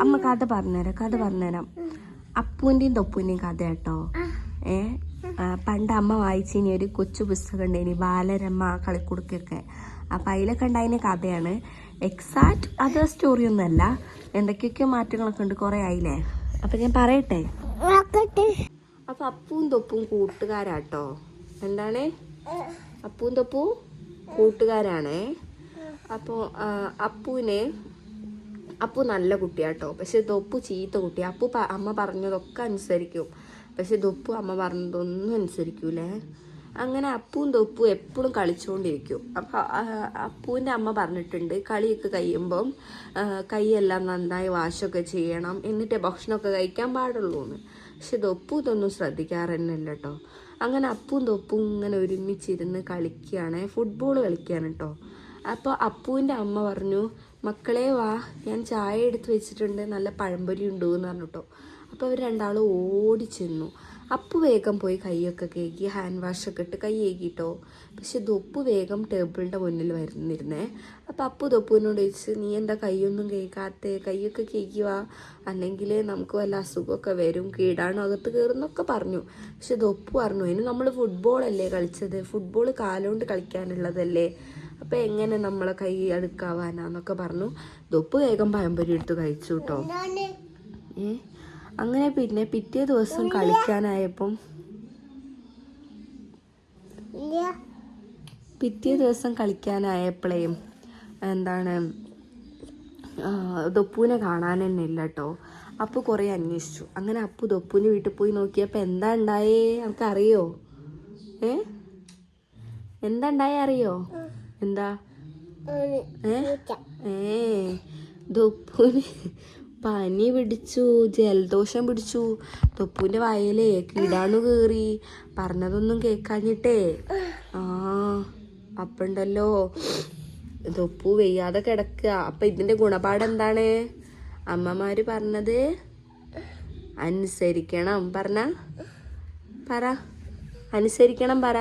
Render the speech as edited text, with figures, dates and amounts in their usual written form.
അമ്മ കഥ പറഞ്ഞുതരാം അപ്പൂൻ്റെയും തൊപ്പൂൻ്റെയും കഥ കേട്ടോ. പണ്ട് അമ്മ വായിച്ചിനി ഒരു കൊച്ചു പുസ്തകം ഉണ്ടായിനി, ബാലരമ കളിക്കുടുക്കൊക്കെ. അപ്പം അതിലൊക്കെ ഉണ്ടായതിന് കഥയാണ്. എക്സാക്റ്റ് അത് സ്റ്റോറിയൊന്നുമല്ല, എന്തൊക്കെയൊക്കെയോ മാറ്റങ്ങളൊക്കെ ഉണ്ട്, കുറേ ആയില്ലേ. അപ്പം ഞാൻ പറയട്ടെ. അപ്പം അപ്പവും തൊപ്പും കൂട്ടുകാരാട്ടോ. എന്താണ്? അപ്പവും തൊപ്പും കൂട്ടുകാരാണേ. അപ്പോൾ അപ്പു നല്ല കുട്ടിയാട്ടോ, പക്ഷെ തൊപ്പു ചീത്ത കുട്ടി. അമ്മ പറഞ്ഞതൊക്കെ അനുസരിക്കും, പക്ഷെ തൊപ്പു അമ്മ പറഞ്ഞതൊന്നും അനുസരിക്കൂലേ. അങ്ങനെ അപ്പവും തൊപ്പും എപ്പോഴും കളിച്ചുകൊണ്ടിരിക്കും. അപ്പം അപ്പൂൻ്റെ അമ്മ പറഞ്ഞിട്ടുണ്ട്, കളിയൊക്കെ കഴിയുമ്പം കൈയെല്ലാം നന്നായി വാഷൊക്കെ ചെയ്യണം, എന്നിട്ടേ ഭക്ഷണമൊക്കെ കഴിക്കാൻ പാടുള്ളൂ എന്ന്. പക്ഷെ തൊപ്പു ഇതൊന്നും ശ്രദ്ധിക്കാറ് തന്നെയല്ല കേട്ടോ. അങ്ങനെ അപ്പവും തൊപ്പും ഇങ്ങനെ ഒരുമിച്ചിരുന്ന് കളിക്കുകയാണ്, ഫുട്ബോൾ കളിക്കുകയാണ് കേട്ടോ. അപ്പോൾ അപ്പൂൻ്റെ അമ്മ പറഞ്ഞു, മക്കളെ വാ, ഞാൻ ചായ എടുത്ത് വെച്ചിട്ടുണ്ട്, നല്ല പഴംപൊരി ഉണ്ട് എന്ന് പറഞ്ഞു കേട്ടോ. അപ്പോൾ അവർ രണ്ടാളും ഓടി ചെന്നു. അപ്പു വേഗം പോയി കൈയൊക്കെ കേക്കി ഹാൻഡ് വാഷൊക്കെ ഇട്ട് കൈ കേക്കിട്ടോ. പക്ഷെ തൊപ്പു വേഗം ടേബിളിൻ്റെ മുന്നിൽ വരുന്നിരുന്നേ. അപ്പോൾ അപ്പു തൊപ്പുവിനോട് ചോദിച്ചു, നീ എന്താ കൈയൊന്നും കേൾക്കാത്തേ, കൈയൊക്കെ കേൾക്കുക, അല്ലെങ്കിൽ നമുക്ക് വല്ല അസുഖമൊക്കെ വരും, കീടാണു അകത്ത് കയറുന്നൊക്കെ പറഞ്ഞു. പക്ഷെ തൊപ്പു പറഞ്ഞു, ഇനി നമ്മൾ ഫുട്ബോളല്ലേ കളിച്ചത്, ഫുട്ബോൾ കാലുകൊണ്ട് കളിക്കാനുള്ളതല്ലേ, അപ്പം എങ്ങനെ നമ്മളെ കൈ അടുക്കാവാനാന്നൊക്കെ പറഞ്ഞു. തൊപ്പ് വേഗം പഴംപൊരി എടുത്ത് കഴിച്ചു കേട്ടോ. അങ്ങനെ പിന്നെ പിറ്റേ ദിവസം കളിക്കാനായപ്പോഴേ എന്താണ്, തൊപ്പൂനെ കാണാൻ തന്നെ ഇല്ല കേട്ടോ. അപ്പു കുറേ അന്വേഷിച്ചു. അങ്ങനെ അപ്പു തൊപ്പൂൻ്റെ വീട്ടിൽ പോയി നോക്കിയപ്പോൾ എന്താ ഉണ്ടായേ നമുക്കറിയോ? എന്താ ഉണ്ടായേ അറിയോ? എന്താ? തൊപ്പൂന് പനി പിടിച്ചു, ജലദോഷം പിടിച്ചു. തൊപ്പൂൻ്റെ വായലേ കീടാണു കയറി, പറഞ്ഞതൊന്നും കേൾക്കാഞ്ഞിട്ടേ. അപ്പുണ്ടല്ലോ തൊപ്പു വെയ്യാതെ കിടക്കുക. അപ്പം ഇതിൻ്റെ ഗുണപാഠം എന്താണ്? അമ്മമാര് പറഞ്ഞത് അനുസരിക്കണം. പറ അനുസരിക്കണം പറ.